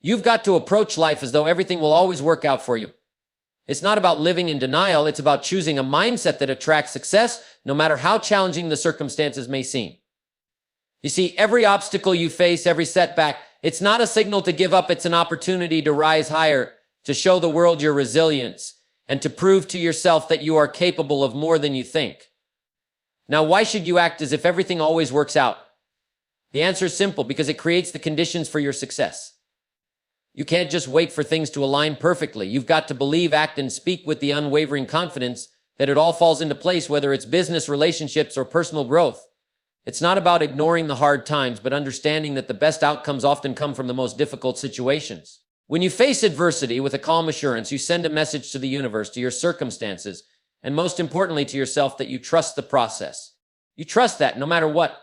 You've got to approach life as though everything will always work out for you. It's not about living in denial. It's about choosing a mindset that attracts success, no matter how challenging the circumstances may seem. You see, every obstacle you face, every setback, it's not a signal to give up. It's an opportunity to rise higher, to show the world your resilience, and to prove to yourself that you are capable of more than you think. Now, why should you act as if everything always works out? The answer is simple, because it creates the conditions for your success. You can't just wait for things to align perfectly. You've got to believe, act, and speak with the unwavering confidence that it all falls into place, whether it's business, relationships, or personal growth. It's not about ignoring the hard times, but understanding that the best outcomes often come from the most difficult situations. When you face adversity with a calm assurance, you send a message to the universe, to your circumstances, and most importantly to yourself, that you trust the process. You trust that no matter what,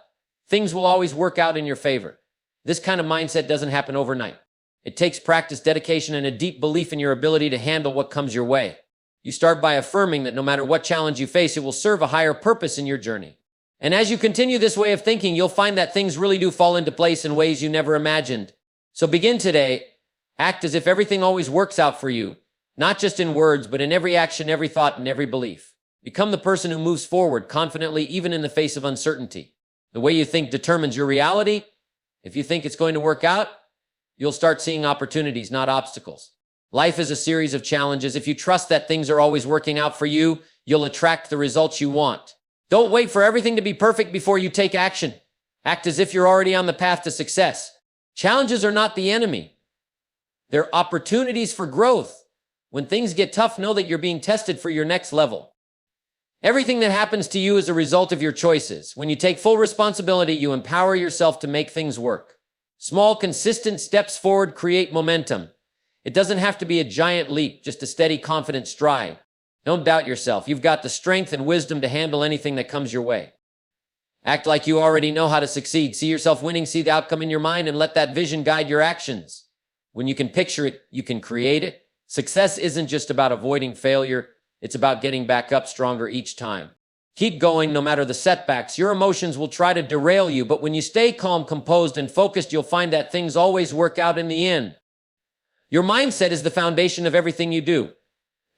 things will always work out in your favor. This kind of mindset doesn't happen overnight. It takes practice, dedication, and a deep belief in your ability to handle what comes your way. You start by affirming that no matter what challenge you face, it will serve a higher purpose in your journey. And as you continue this way of thinking, you'll find that things really do fall into place in ways you never imagined. So begin today. Act as if everything always works out for you, not just in words, but in every action, every thought, and every belief. Become the person who moves forward confidently, even in the face of uncertainty. The way you think determines your reality. If you think it's going to work out, you'll start seeing opportunities, not obstacles. Life is a series of challenges. If you trust that things are always working out for you, you'll attract the results you want. Don't wait for everything to be perfect before you take action. Act as if you're already on the path to success. Challenges are not the enemy. They're opportunities for growth. When things get tough, know that you're being tested for your next level. Everything that happens to you is a result of your choices. When you take full responsibility, you empower yourself to make things work. Small, consistent steps forward create momentum. It doesn't have to be a giant leap, just a steady, confident stride. Don't doubt yourself. You've got the strength and wisdom to handle anything that comes your way. Act like you already know how to succeed. See yourself winning, see the outcome in your mind, and let that vision guide your actions. When you can picture it, you can create it. Success isn't just about avoiding failure. It's about getting back up stronger each time. Keep going no matter the setbacks. Your emotions will try to derail you, but when you stay calm, composed, and focused, you'll find that things always work out in the end. Your mindset is the foundation of everything you do.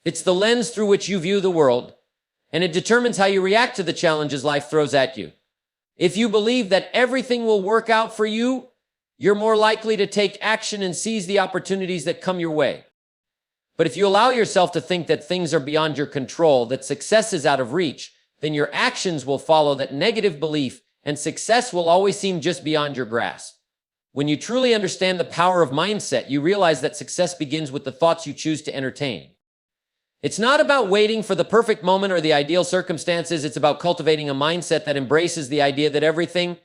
It's the lens through which you view the world, and it determines how you react to the challenges life throws at you. If you believe that everything will work out for you, you're more likely to take action and seize the opportunities that come your way. But if you allow yourself to think that things are beyond your control, that success is out of reach, then your actions will follow that negative belief, and success will always seem just beyond your grasp. When you truly understand the power of mindset, you realize that success begins with the thoughts you choose to entertain. It's not about waiting for the perfect moment or the ideal circumstances. It's about cultivating a mindset that embraces the idea that everything,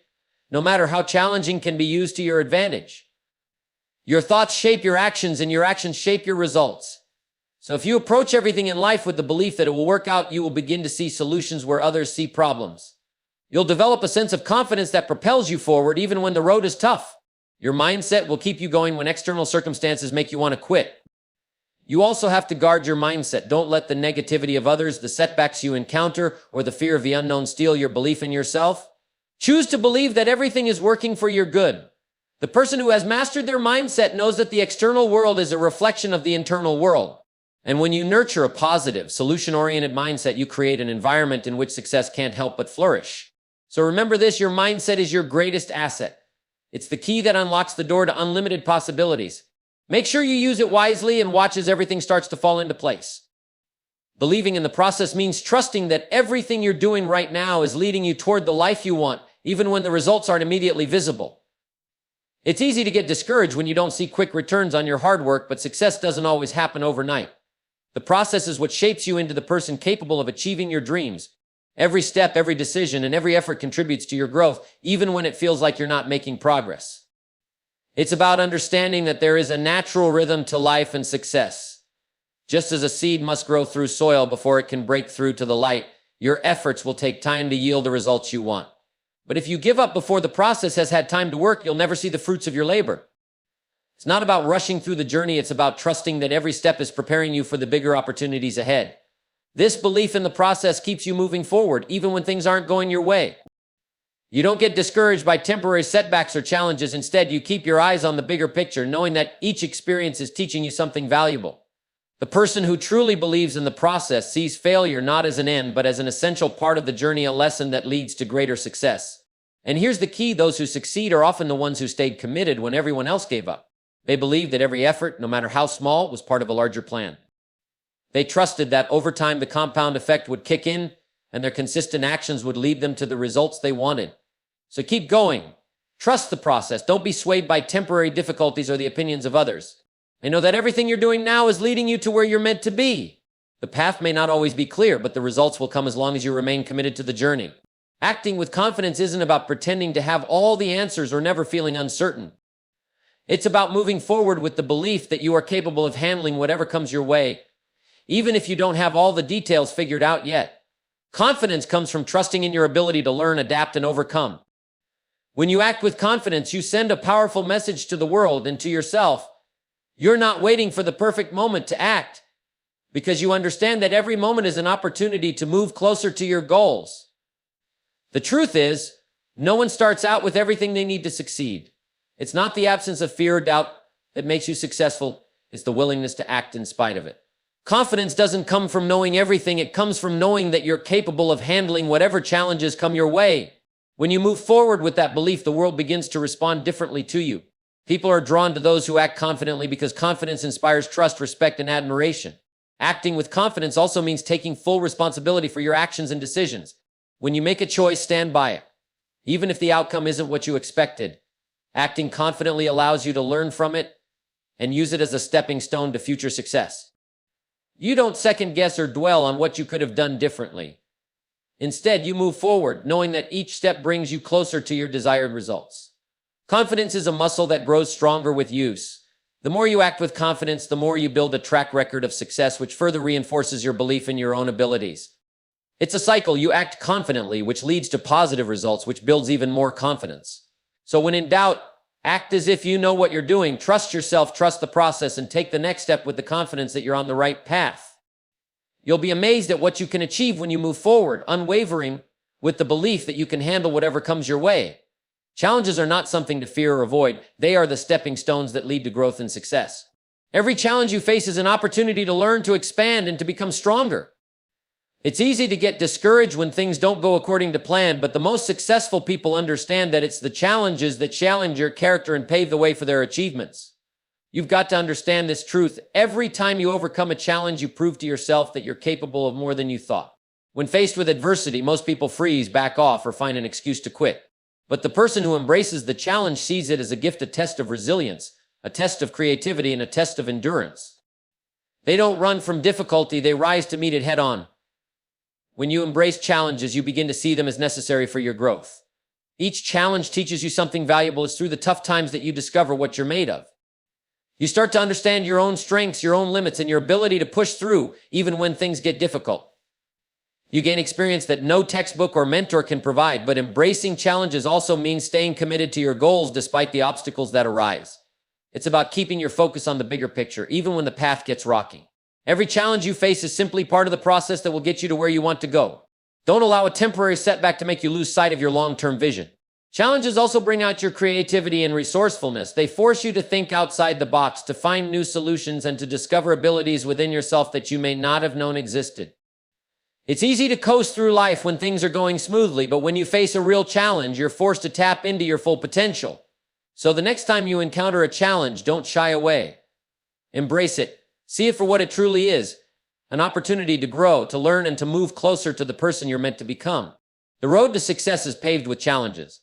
no matter how challenging, can be used to your advantage. Your thoughts shape your actions, and your actions shape your results. So if you approach everything in life with the belief that it will work out, you will begin to see solutions where others see problems. You'll develop a sense of confidence that propels you forward even when the road is tough. Your mindset will keep you going when external circumstances make you want to quit. You also have to guard your mindset. Don't let the negativity of others, the setbacks you encounter, or the fear of the unknown steal your belief in yourself. Choose to believe that everything is working for your good. The person who has mastered their mindset knows that the external world is a reflection of the internal world. And when you nurture a positive, solution-oriented mindset, you create an environment in which success can't help but flourish. So remember this, your mindset is your greatest asset. It's the key that unlocks the door to unlimited possibilities. Make sure you use it wisely and watch as everything starts to fall into place. Believing in the process means trusting that everything you're doing right now is leading you toward the life you want, even when the results aren't immediately visible. It's easy to get discouraged when you don't see quick returns on your hard work, but success doesn't always happen overnight. The process is what shapes you into the person capable of achieving your dreams. Every step, every decision, and every effort contributes to your growth, even when it feels like you're not making progress. It's about understanding that there is a natural rhythm to life and success. Just as a seed must grow through soil before it can break through to the light, your efforts will take time to yield the results you want. But if you give up before the process has had time to work, you'll never see the fruits of your labor. It's not about rushing through the journey. It's about trusting that every step is preparing you for the bigger opportunities ahead. This belief in the process keeps you moving forward, even when things aren't going your way. You don't get discouraged by temporary setbacks or challenges. Instead, you keep your eyes on the bigger picture, knowing that each experience is teaching you something valuable. The person who truly believes in the process sees failure not as an end, but as an essential part of the journey, a lesson that leads to greater success. And here's the key: those who succeed are often the ones who stayed committed when everyone else gave up. They believed that every effort, no matter how small, was part of a larger plan. They trusted that over time the compound effect would kick in, and their consistent actions would lead them to the results they wanted. So keep going. Trust the process. Don't be swayed by temporary difficulties or the opinions of others. And know that everything you're doing now is leading you to where you're meant to be. The path may not always be clear, but the results will come as long as you remain committed to the journey. Acting with confidence isn't about pretending to have all the answers or never feeling uncertain. It's about moving forward with the belief that you are capable of handling whatever comes your way, even if you don't have all the details figured out yet. Confidence comes from trusting in your ability to learn, adapt, and overcome. When you act with confidence, you send a powerful message to the world and to yourself. You're not waiting for the perfect moment to act, because you understand that every moment is an opportunity to move closer to your goals. The truth is, no one starts out with everything they need to succeed. It's not the absence of fear or doubt that makes you successful. It's the willingness to act in spite of it. Confidence doesn't come from knowing everything. It comes from knowing that you're capable of handling whatever challenges come your way. When you move forward with that belief, the world begins to respond differently to you. People are drawn to those who act confidently because confidence inspires trust, respect, and admiration. Acting with confidence also means taking full responsibility for your actions and decisions. When you make a choice, stand by it, even if the outcome isn't what you expected. Acting confidently allows you to learn from it and use it as a stepping stone to future success. You don't second guess or dwell on what you could have done differently. Instead, you move forward, knowing that each step brings you closer to your desired results. Confidence is a muscle that grows stronger with use. The more you act with confidence, the more you build a track record of success, which further reinforces your belief in your own abilities. It's a cycle. You act confidently, which leads to positive results, which builds even more confidence. So when in doubt, act as if you know what you're doing. Trust yourself, trust the process, and take the next step with the confidence that you're on the right path. You'll be amazed at what you can achieve when you move forward, unwavering with the belief that you can handle whatever comes your way. Challenges are not something to fear or avoid. They are the stepping stones that lead to growth and success. Every challenge you face is an opportunity to learn, to expand, and to become stronger. It's easy to get discouraged when things don't go according to plan, but the most successful people understand that it's the challenges that challenge your character and pave the way for their achievements. You've got to understand this truth. Every time you overcome a challenge, you prove to yourself that you're capable of more than you thought. When faced with adversity, most people freeze, back off, or find an excuse to quit. But the person who embraces the challenge sees it as a gift, a test of resilience, a test of creativity, and a test of endurance. They don't run from difficulty, they rise to meet it head on. When you embrace challenges, you begin to see them as necessary for your growth. Each challenge teaches you something valuable. It's through the tough times that you discover what you're made of. You start to understand your own strengths, your own limits, and your ability to push through even when things get difficult. You gain experience that no textbook or mentor can provide, but embracing challenges also means staying committed to your goals despite the obstacles that arise. It's about keeping your focus on the bigger picture, even when the path gets rocky. Every challenge you face is simply part of the process that will get you to where you want to go. Don't allow a temporary setback to make you lose sight of your long-term vision. Challenges also bring out your creativity and resourcefulness. They force you to think outside the box, to find new solutions, and to discover abilities within yourself that you may not have known existed. It's easy to coast through life when things are going smoothly, but when you face a real challenge, you're forced to tap into your full potential. So the next time you encounter a challenge, don't shy away. Embrace it. See it for what it truly is, an opportunity to grow, to learn, and to move closer to the person you're meant to become. The road to success is paved with challenges,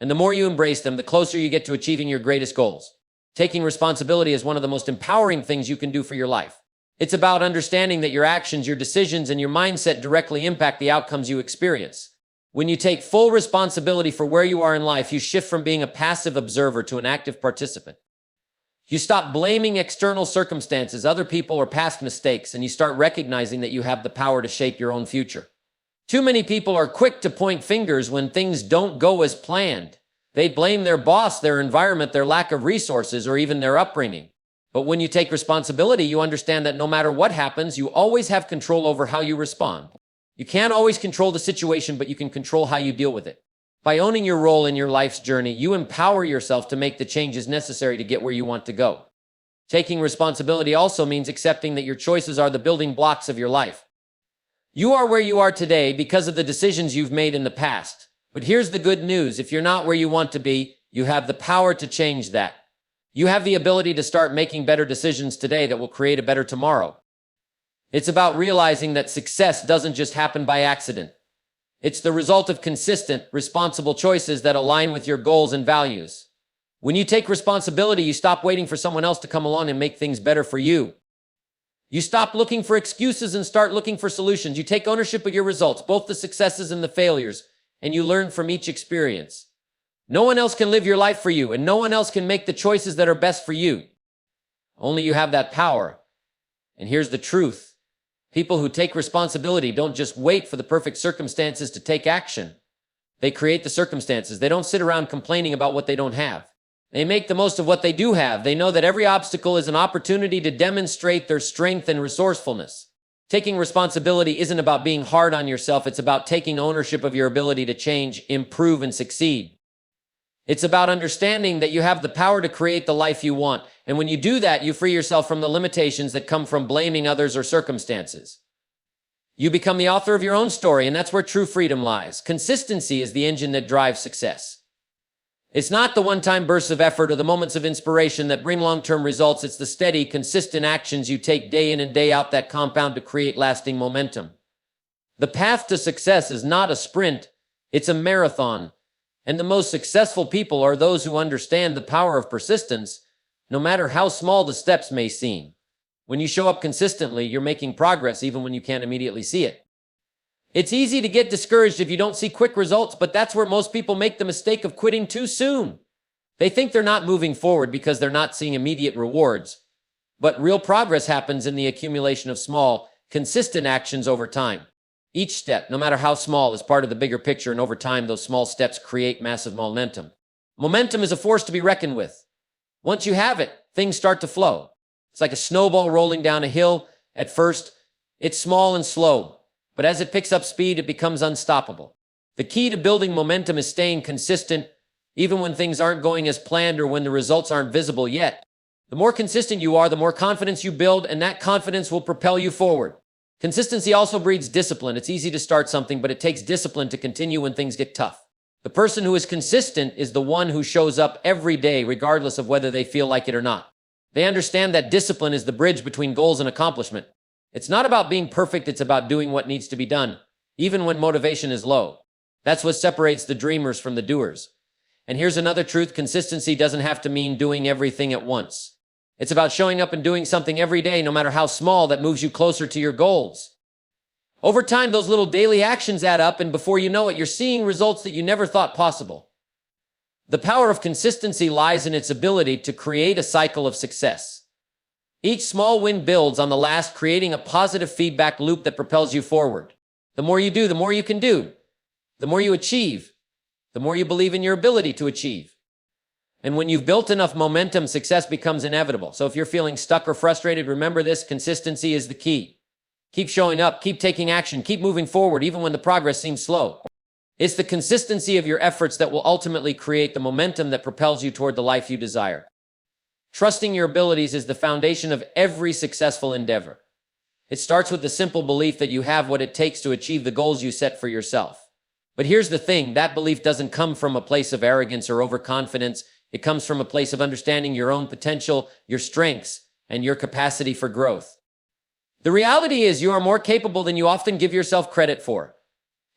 and the more you embrace them, the closer you get to achieving your greatest goals. Taking responsibility is one of the most empowering things you can do for your life. It's about understanding that your actions, your decisions, and your mindset directly impact the outcomes you experience. When you take full responsibility for where you are in life, you shift from being a passive observer to an active participant. You stop blaming external circumstances, other people, or past mistakes, and you start recognizing that you have the power to shape your own future. Too many people are quick to point fingers when things don't go as planned. They blame their boss, their environment, their lack of resources, or even their upbringing. But when you take responsibility, you understand that no matter what happens, you always have control over how you respond. You can't always control the situation, but you can control how you deal with it. By owning your role in your life's journey, you empower yourself to make the changes necessary to get where you want to go. Taking responsibility also means accepting that your choices are the building blocks of your life. You are where you are today because of the decisions you've made in the past. But here's the good news. If you're not where you want to be, you have the power to change that. You have the ability to start making better decisions today that will create a better tomorrow. It's about realizing that success doesn't just happen by accident. It's the result of consistent, responsible choices that align with your goals and values. When you take responsibility, you stop waiting for someone else to come along and make things better for you. You stop looking for excuses and start looking for solutions. You take ownership of your results, both the successes and the failures, and you learn from each experience. No one else can live your life for you, and no one else can make the choices that are best for you. Only you have that power. And here's the truth. People who take responsibility don't just wait for the perfect circumstances to take action. They create the circumstances. They don't sit around complaining about what they don't have. They make the most of what they do have. They know that every obstacle is an opportunity to demonstrate their strength and resourcefulness. Taking responsibility isn't about being hard on yourself. It's about taking ownership of your ability to change, improve, and succeed. It's about understanding that you have the power to create the life you want. And when you do that, you free yourself from the limitations that come from blaming others or circumstances. You become the author of your own story, and that's where true freedom lies. Consistency is the engine that drives success. It's not the one-time bursts of effort or the moments of inspiration that bring long-term results. It's the steady, consistent actions you take day in and day out that compound to create lasting momentum. The path to success is not a sprint, it's a marathon. And the most successful people are those who understand the power of persistence, no matter how small the steps may seem. When you show up consistently, you're making progress even when you can't immediately see it. It's easy to get discouraged if you don't see quick results, but that's where most people make the mistake of quitting too soon. They think they're not moving forward because they're not seeing immediate rewards. But real progress happens in the accumulation of small, consistent actions over time. Each step, no matter how small, is part of the bigger picture, and over time, those small steps create massive momentum. Momentum is a force to be reckoned with. Once you have it, things start to flow. It's like a snowball rolling down a hill. At first, it's small and slow, but as it picks up speed, it becomes unstoppable. The key to building momentum is staying consistent, even when things aren't going as planned or when the results aren't visible yet. The more consistent you are, the more confidence you build, and that confidence will propel you forward. Consistency also breeds discipline. It's easy to start something, but it takes discipline to continue when things get tough. The person who is consistent is the one who shows up every day, regardless of whether they feel like it or not. They understand that discipline is the bridge between goals and accomplishment. It's not about being perfect, it's about doing what needs to be done, even when motivation is low. That's what separates the dreamers from the doers. And here's another truth: consistency doesn't have to mean doing everything at once. It's about showing up and doing something every day, no matter how small, that moves you closer to your goals. Over time, those little daily actions add up, and before you know it, you're seeing results that you never thought possible. The power of consistency lies in its ability to create a cycle of success. Each small win builds on the last, creating a positive feedback loop that propels you forward. The more you do, the more you can do. The more you achieve, the more you believe in your ability to achieve. And when you've built enough momentum, success becomes inevitable. So if you're feeling stuck or frustrated, remember this: consistency is the key. Keep showing up, keep taking action, keep moving forward, even when the progress seems slow. It's the consistency of your efforts that will ultimately create the momentum that propels you toward the life you desire. Trusting your abilities is the foundation of every successful endeavor. It starts with the simple belief that you have what it takes to achieve the goals you set for yourself. But here's the thing: that belief doesn't come from a place of arrogance or overconfidence. It comes from a place of understanding your own potential, your strengths, and your capacity for growth. The reality is you are more capable than you often give yourself credit for.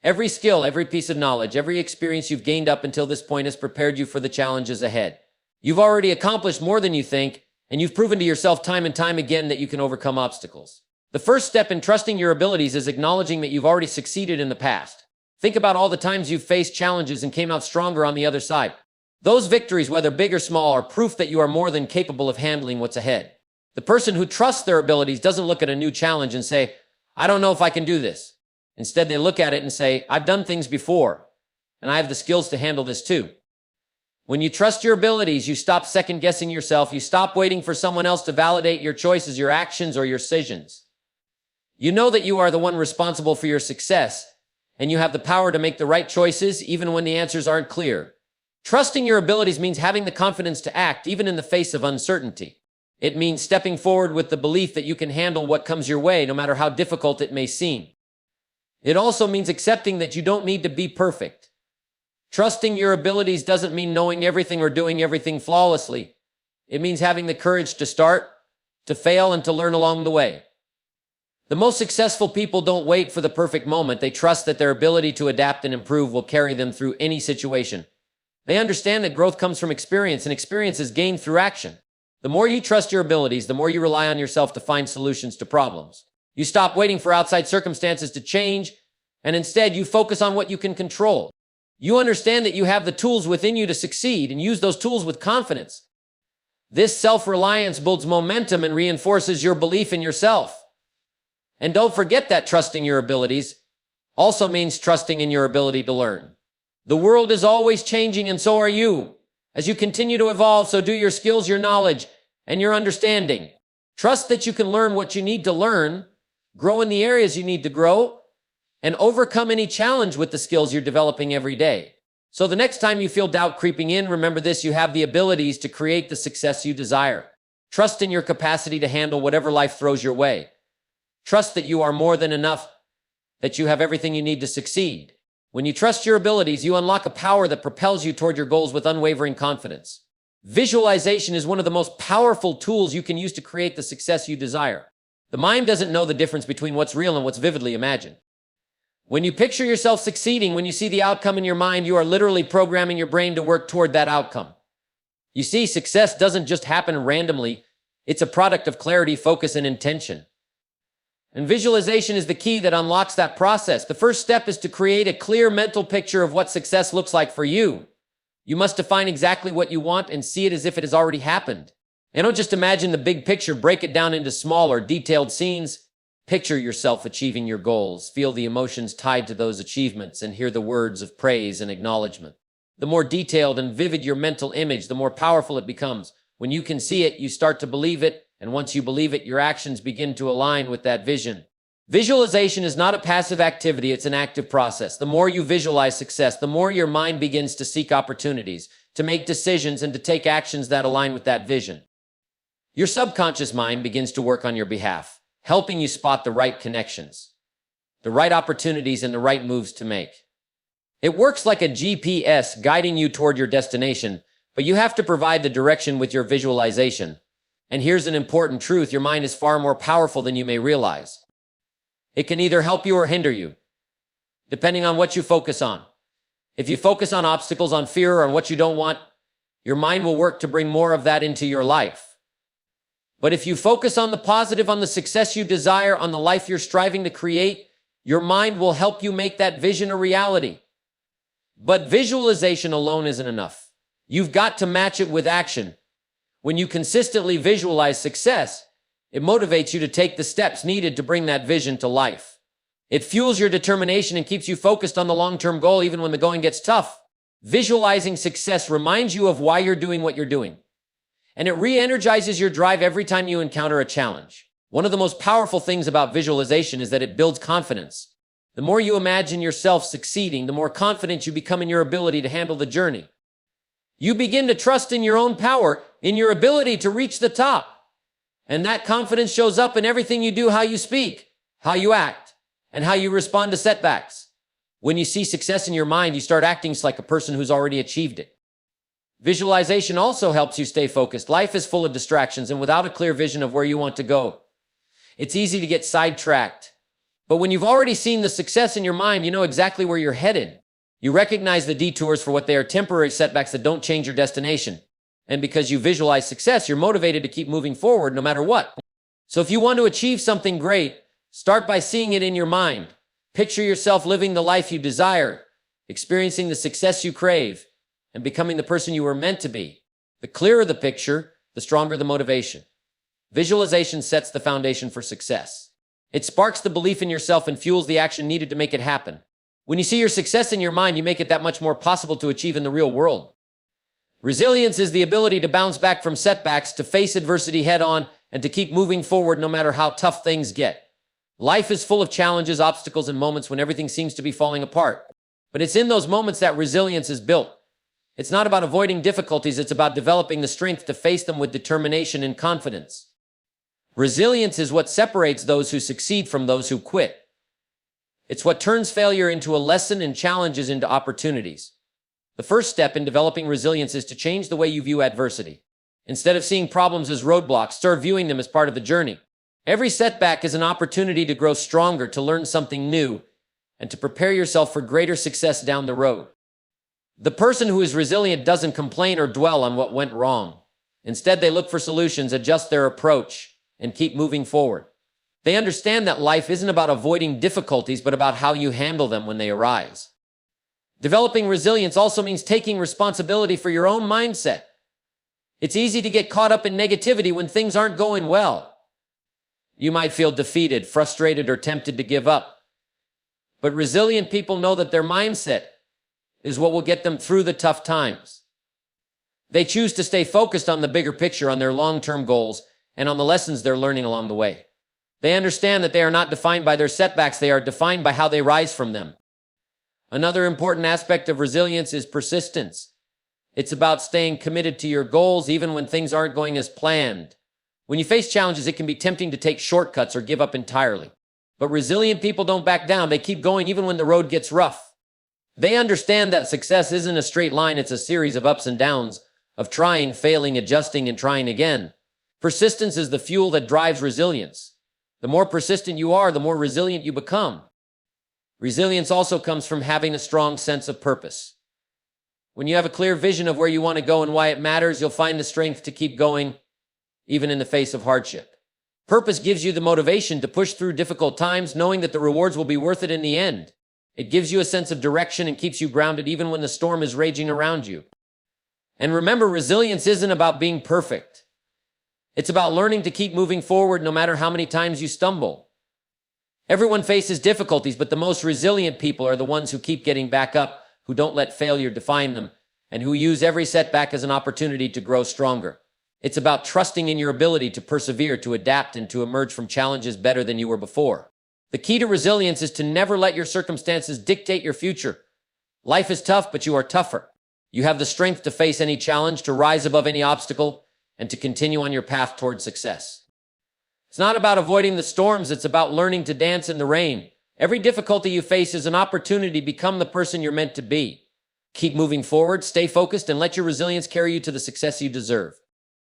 Every skill, every piece of knowledge, every experience you've gained up until this point has prepared you for the challenges ahead. You've already accomplished more than you think, and you've proven to yourself time and time again that you can overcome obstacles. The first step in trusting your abilities is acknowledging that you've already succeeded in the past. Think about all the times you've faced challenges and came out stronger on the other side. Those victories, whether big or small, are proof that you are more than capable of handling what's ahead. The person who trusts their abilities doesn't look at a new challenge and say, "I don't know if I can do this." Instead, they look at it and say, "I've done things before, and I have the skills to handle this too." When you trust your abilities, you stop second-guessing yourself. You stop waiting for someone else to validate your choices, your actions, or your decisions. You know that you are the one responsible for your success, and you have the power to make the right choices even when the answers aren't clear. Trusting your abilities means having the confidence to act even in the face of uncertainty. It means stepping forward with the belief that you can handle what comes your way, no matter how difficult it may seem. It also means accepting that you don't need to be perfect. Trusting your abilities doesn't mean knowing everything or doing everything flawlessly. It means having the courage to start, to fail, and to learn along the way. The most successful people don't wait for the perfect moment. They trust that their ability to adapt and improve will carry them through any situation. They understand that growth comes from experience, and experience is gained through action. The more you trust your abilities, the more you rely on yourself to find solutions to problems. You stop waiting for outside circumstances to change, and instead you focus on what you can control. You understand that you have the tools within you to succeed and use those tools with confidence. This self-reliance builds momentum and reinforces your belief in yourself. And don't forget that trusting your abilities also means trusting in your ability to learn. The world is always changing, and so are you. As you continue to evolve, so do your skills, your knowledge, and your understanding. Trust that you can learn what you need to learn, grow in the areas you need to grow, and overcome any challenge with the skills you're developing every day. So the next time you feel doubt creeping in, remember this: you have the abilities to create the success you desire. Trust in your capacity to handle whatever life throws your way. Trust that you are more than enough, that you have everything you need to succeed. When you trust your abilities, you unlock a power that propels you toward your goals with unwavering confidence. Visualization is one of the most powerful tools you can use to create the success you desire. The mind doesn't know the difference between what's real and what's vividly imagined. When you picture yourself succeeding, when you see the outcome in your mind, you are literally programming your brain to work toward that outcome. You see, success doesn't just happen randomly. It's a product of clarity, focus, and intention. And visualization is the key that unlocks that process. The first step is to create a clear mental picture of what success looks like for you. You must define exactly what you want and see it as if it has already happened. And don't just imagine the big picture, break it down into smaller, detailed scenes. Picture yourself achieving your goals, feel the emotions tied to those achievements, and hear the words of praise and acknowledgement. The more detailed and vivid your mental image, the more powerful it becomes. When you can see it, you start to believe it, and once you believe it, your actions begin to align with that vision. Visualization is not a passive activity, it's an active process. The more you visualize success, the more your mind begins to seek opportunities, to make decisions, and to take actions that align with that vision. Your subconscious mind begins to work on your behalf, helping you spot the right connections, the right opportunities, and the right moves to make. It works like a GPS guiding you toward your destination, but you have to provide the direction with your visualization. And here's an important truth: your mind is far more powerful than you may realize. It can either help you or hinder you, depending on what you focus on. If you focus on obstacles, on fear, or on what you don't want, your mind will work to bring more of that into your life. But if you focus on the positive, on the success you desire, on the life you're striving to create, your mind will help you make that vision a reality. But visualization alone isn't enough. You've got to match it with action. When you consistently visualize success, it motivates you to take the steps needed to bring that vision to life. It fuels your determination and keeps you focused on the long-term goal even when the going gets tough. Visualizing success reminds you of why you're doing what you're doing, and it re-energizes your drive every time you encounter a challenge. One of the most powerful things about visualization is that it builds confidence. The more you imagine yourself succeeding, the more confident you become in your ability to handle the journey. You begin to trust in your own power, in your ability to reach the top. And that confidence shows up in everything you do, how you speak, how you act, and how you respond to setbacks. When you see success in your mind, you start acting like a person who's already achieved it. Visualization also helps you stay focused. Life is full of distractions, and without a clear vision of where you want to go, it's easy to get sidetracked. But when you've already seen the success in your mind, you know exactly where you're headed. You recognize the detours for what they are: temporary setbacks that don't change your destination. And because you visualize success, you're motivated to keep moving forward no matter what. So if you want to achieve something great, start by seeing it in your mind. Picture yourself living the life you desire, experiencing the success you crave, and becoming the person you were meant to be. The clearer the picture, the stronger the motivation. Visualization sets the foundation for success. It sparks the belief in yourself and fuels the action needed to make it happen. When you see your success in your mind, you make it that much more possible to achieve in the real world. Resilience is the ability to bounce back from setbacks, to face adversity head on, and to keep moving forward no matter how tough things get. Life is full of challenges, obstacles, and moments when everything seems to be falling apart. But it's in those moments that resilience is built. It's not about avoiding difficulties, it's about developing the strength to face them with determination and confidence. Resilience is what separates those who succeed from those who quit. It's what turns failure into a lesson and challenges into opportunities. The first step in developing resilience is to change the way you view adversity. Instead of seeing problems as roadblocks, start viewing them as part of the journey. Every setback is an opportunity to grow stronger, to learn something new, and to prepare yourself for greater success down the road. The person who is resilient doesn't complain or dwell on what went wrong. Instead, they look for solutions, adjust their approach, and keep moving forward. They understand that life isn't about avoiding difficulties, but about how you handle them when they arise. Developing resilience also means taking responsibility for your own mindset. It's easy to get caught up in negativity when things aren't going well. You might feel defeated, frustrated, or tempted to give up. But resilient people know that their mindset is what will get them through the tough times. They choose to stay focused on the bigger picture, on their long-term goals, and on the lessons they're learning along the way. They understand that they are not defined by their setbacks, they are defined by how they rise from them. Another important aspect of resilience is persistence. It's about staying committed to your goals even when things aren't going as planned. When you face challenges, it can be tempting to take shortcuts or give up entirely. But resilient people don't back down. They keep going even when the road gets rough. They understand that success isn't a straight line, it's a series of ups and downs, of trying, failing, adjusting, and trying again. Persistence is the fuel that drives resilience. The more persistent you are, the more resilient you become. Resilience also comes from having a strong sense of purpose. When you have a clear vision of where you want to go and why it matters, you'll find the strength to keep going, even in the face of hardship. Purpose gives you the motivation to push through difficult times, knowing that the rewards will be worth it in the end. It gives you a sense of direction and keeps you grounded even when the storm is raging around you. And remember, resilience isn't about being perfect. It's about learning to keep moving forward no matter how many times you stumble. Everyone faces difficulties, but the most resilient people are the ones who keep getting back up, who don't let failure define them, and who use every setback as an opportunity to grow stronger. It's about trusting in your ability to persevere, to adapt, and to emerge from challenges better than you were before. The key to resilience is to never let your circumstances dictate your future. Life is tough, but you are tougher. You have the strength to face any challenge, to rise above any obstacle, and to continue on your path toward success. It's not about avoiding the storms, it's about learning to dance in the rain. Every difficulty you face is an opportunity to become the person you're meant to be. Keep moving forward, stay focused, and let your resilience carry you to the success you deserve.